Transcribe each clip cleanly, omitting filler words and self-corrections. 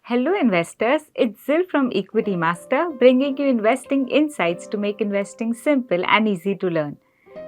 Hello investors, it's Zil from Equitymaster bringing you investing insights to make investing simple and easy to learn.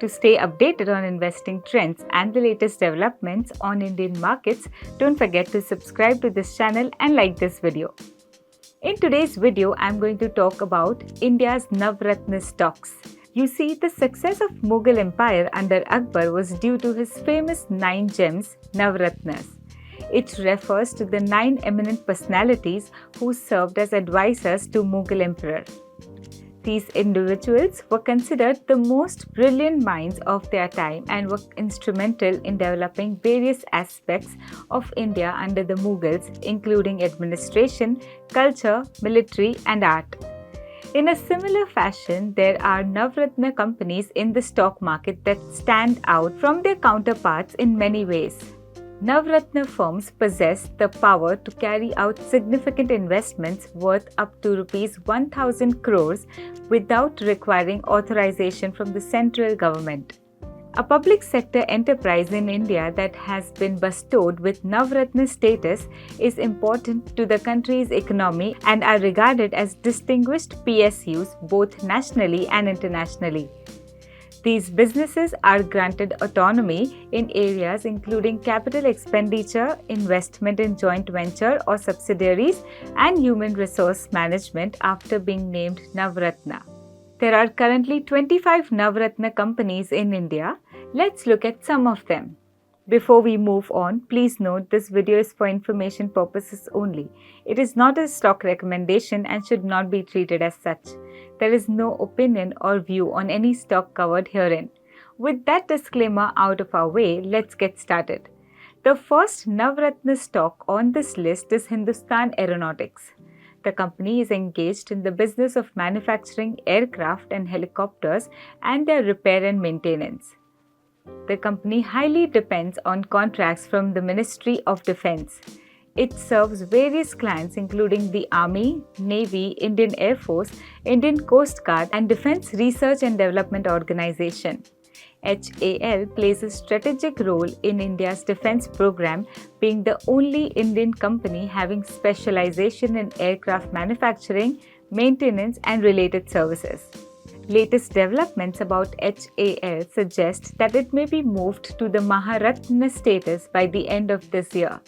To stay updated on investing trends and the latest developments on Indian markets, don't forget to subscribe to this channel and like this video. In today's video, I'm going to talk about India's Navratna stocks. You see, the success of Mughal Empire under Akbar was due to his famous 9 gems, Navratnas. It refers to the 9 eminent personalities who served as advisors to Mughal Emperor. These individuals were considered the most brilliant minds of their time and were instrumental in developing various aspects of India under the Mughals, including administration, culture, military, and art. In a similar fashion, there are Navratna companies in the stock market that stand out from their counterparts in many ways. Navratna firms possess the power to carry out significant investments worth up to Rs 1,000 crores without requiring authorization from the central government. A public sector enterprise in India that has been bestowed with Navratna status is important to the country's economy and are regarded as distinguished PSUs both nationally and internationally. These businesses are granted autonomy in areas including capital expenditure, investment in joint venture or subsidiaries, and human resource management after being named Navratna. There are currently 25 Navratna companies in India. Let's look at some of them. Before we move on, please note this video is for information purposes only. It is not a stock recommendation and should not be treated as such. There is no opinion or view on any stock covered herein. With that disclaimer out of our way, let's get started. The first Navratna stock on this list is Hindustan Aeronautics. The company is engaged in the business of manufacturing aircraft and helicopters and their repair and maintenance. The company highly depends on contracts from the Ministry of Defence. It serves various clients including the Army, Navy, Indian Air Force, Indian Coast Guard and Defence Research and Development Organization. HAL plays a strategic role in India's defence program, being the only Indian company having specialization in aircraft manufacturing, maintenance and related services. Latest developments about HAL suggest that it may be moved to the Maharatna status by the end of this year.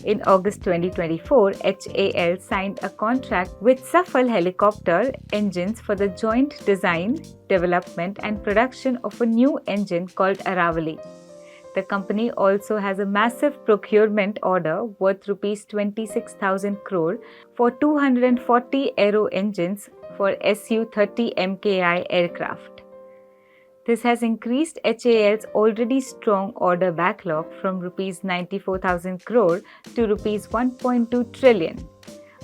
In August 2024, HAL signed a contract with Safal helicopter engines for the joint design, development and production of a new engine called Aravali. The company also has a massive procurement order worth Rs 26,000 crore for 240 aero engines for Su-30 MKI aircraft. This has increased HAL's already strong order backlog from Rs 94,000 crore to Rs 1.2 trillion.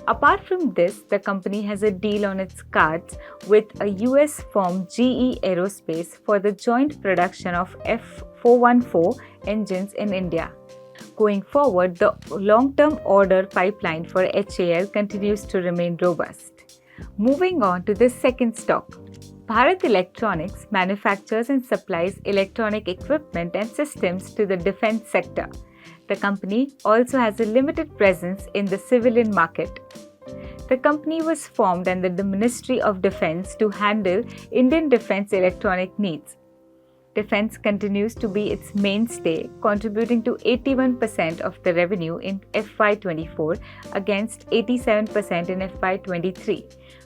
Apart from this, the company has a deal on its cards with a US firm GE Aerospace for the joint production of F414 engines in India. Going forward, the long-term order pipeline for HAL continues to remain robust. Moving on to the second stock. Bharat Electronics manufactures and supplies electronic equipment and systems to the defense sector. The company also has a limited presence in the civilian market. The company was formed under the Ministry of Defence to handle Indian defence electronic needs. Defence continues to be its mainstay, contributing to 81% of the revenue in FY24 against 87% in FY23,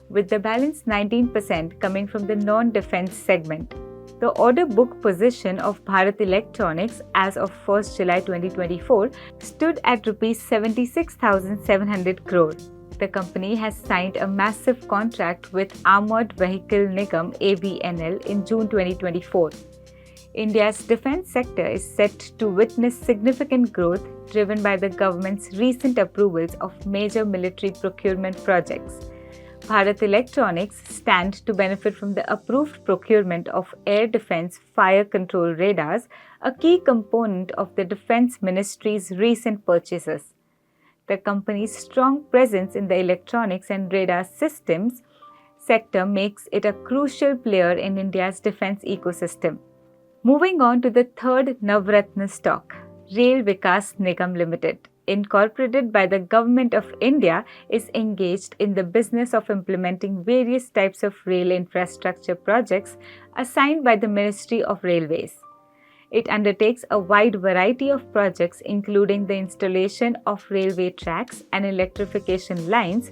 with the balance 19% coming from the non-defence segment. The order book position of Bharat Electronics as of 1st July 2024 stood at Rs 76,700 crore. The company has signed a massive contract with Armoured Vehicle Nigam (AVNL) in June 2024. India's defence sector is set to witness significant growth driven by the government's recent approvals of major military procurement projects. Bharat Electronics stand to benefit from the approved procurement of air defence fire control radars, a key component of the Defence Ministry's recent purchases. The company's strong presence in the electronics and radar systems sector makes it a crucial player in India's defence ecosystem. Moving on to the third Navratna stock, Rail Vikas Nigam Limited. incorporated by the Government of India, is engaged in the business of implementing various types of rail infrastructure projects assigned by the Ministry of Railways. It undertakes a wide variety of projects, including the installation of railway tracks and electrification lines,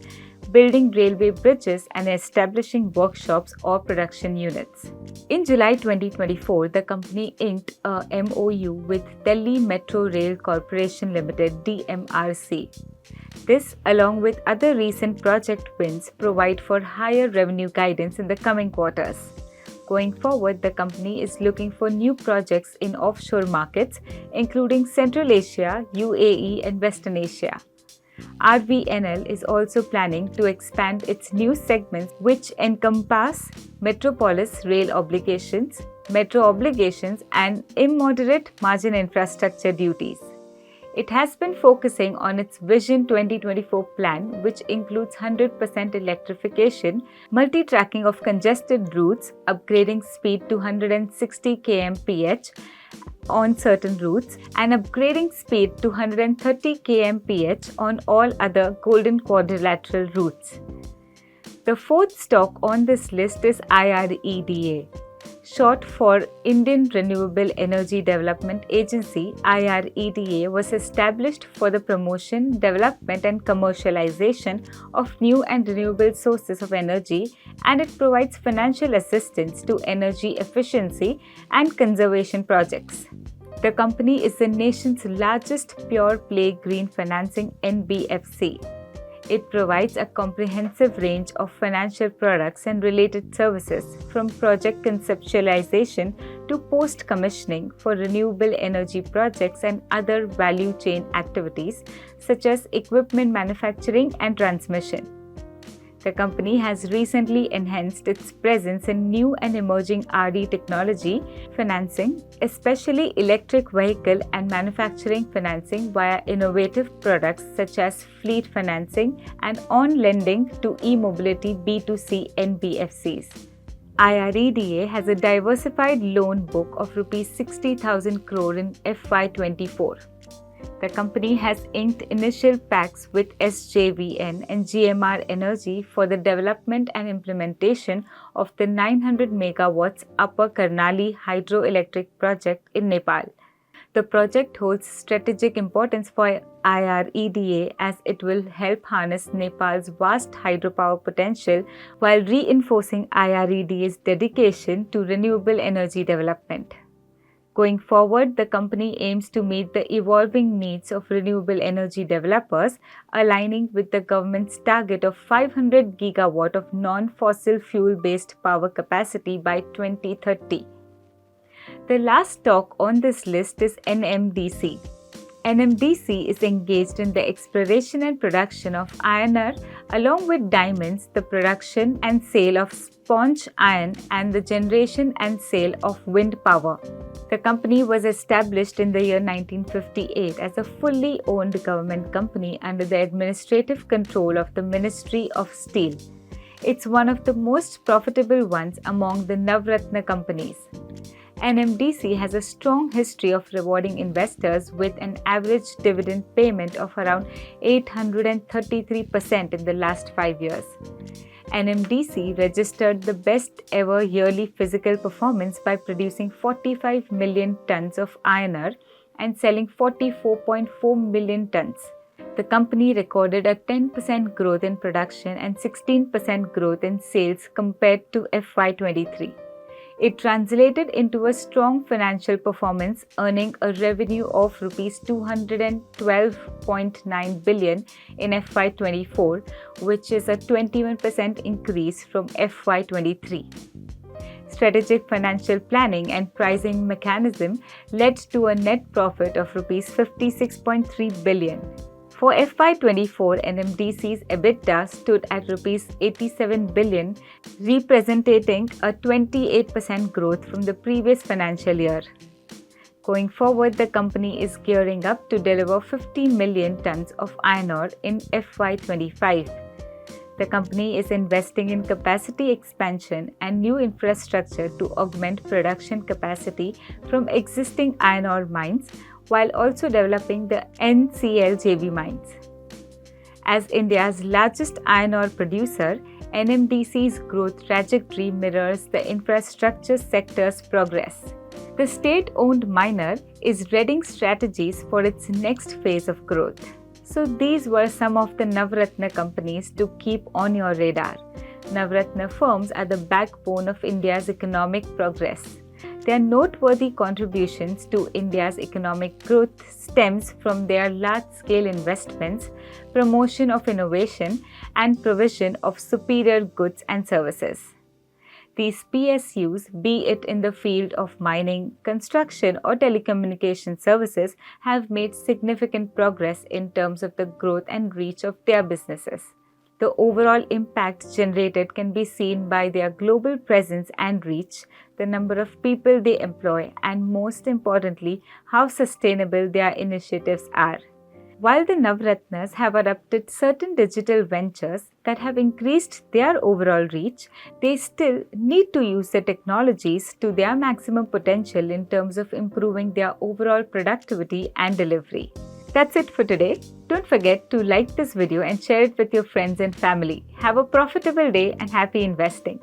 building railway bridges, and establishing workshops or production units. In July 2024, the company inked a MOU with Delhi Metro Rail Corporation Limited (DMRC). This, along with other recent project wins, provide for higher revenue guidance in the coming quarters. Going forward, the company is looking for new projects in offshore markets, including Central Asia, UAE, and Western Asia. RVNL is also planning to expand its new segments, which encompass metropolis rail obligations, metro obligations, and immoderate margin infrastructure duties. It has been focusing on its Vision 2024 plan, which includes 100% electrification, multi-tracking of congested routes, upgrading speed to 160 kmph on certain routes, and upgrading speed to 130 kmph on all other Golden Quadrilateral routes. The fourth stock on this list is IREDA. Short for Indian Renewable Energy Development Agency, IREDA was established for the promotion, development and commercialization of new and renewable sources of energy, and it provides financial assistance to energy efficiency and conservation projects. The company is the nation's largest pure-play green financing NBFC. It provides a comprehensive range of financial products and related services, from project conceptualization to post-commissioning for renewable energy projects and other value chain activities such as equipment manufacturing and transmission. The company has recently enhanced its presence in new and emerging RE technology financing, especially electric vehicle and manufacturing financing via innovative products such as fleet financing and on-lending to e-mobility B2C NBFCs. IREDA has a diversified loan book of Rs 60,000 crore in FY24. The company has inked initial pacts with SJVN and GMR Energy for the development and implementation of the 900 megawatts Upper Karnali hydroelectric project in Nepal. The project holds strategic importance for IREDA as it will help harness Nepal's vast hydropower potential while reinforcing IREDA's dedication to renewable energy development. Going forward, the company aims to meet the evolving needs of renewable energy developers, aligning with the government's target of 500 gigawatt of non-fossil fuel-based power capacity by 2030. The last stock on this list is NMDC. NMDC is engaged in the exploration and production of iron ore along with diamonds, the production and sale of sponge iron, and the generation and sale of wind power. The company was established in the year 1958 as a fully owned government company under the administrative control of the Ministry of Steel. It's one of the most profitable ones among the Navratna companies. NMDC has a strong history of rewarding investors with an average dividend payment of around 833% in the last 5 years. NMDC registered the best ever yearly physical performance by producing 45 million tons of iron ore and selling 44.4 million tons. The company recorded a 10% growth in production and 16% growth in sales compared to FY23. It translated into a strong financial performance, earning a revenue of Rs 212.9 billion in FY24, which is a 21% increase from FY23. Strategic financial planning and pricing mechanism led to a net profit of Rs 56.3 billion. For FY24, NMDC's EBITDA stood at Rs 87 billion, representing a 28% growth from the previous financial year. Going forward, the company is gearing up to deliver 50 million tons of iron ore in FY25. The company is investing in capacity expansion and new infrastructure to augment production capacity from existing iron ore mines, while also developing the NCL JV mines. As India's largest iron ore producer, NMDC's growth trajectory mirrors the infrastructure sector's progress. The state-owned miner is readying strategies for its next phase of growth. So these were some of the Navratna companies to keep on your radar. Navratna firms are the backbone of India's economic progress. Their noteworthy contributions to India's economic growth stems from their large-scale investments, promotion of innovation, and provision of superior goods and services. These PSUs, be it in the field of mining, construction, or telecommunication services, have made significant progress in terms of the growth and reach of their businesses. The overall impact generated can be seen by their global presence and reach, the number of people they employ, and most importantly, how sustainable their initiatives are. While the Navratnas have adopted certain digital ventures that have increased their overall reach, they still need to use the technologies to their maximum potential in terms of improving their overall productivity and delivery. That's it for today. Don't forget to like this video and share it with your friends and family. Have a profitable day and happy investing.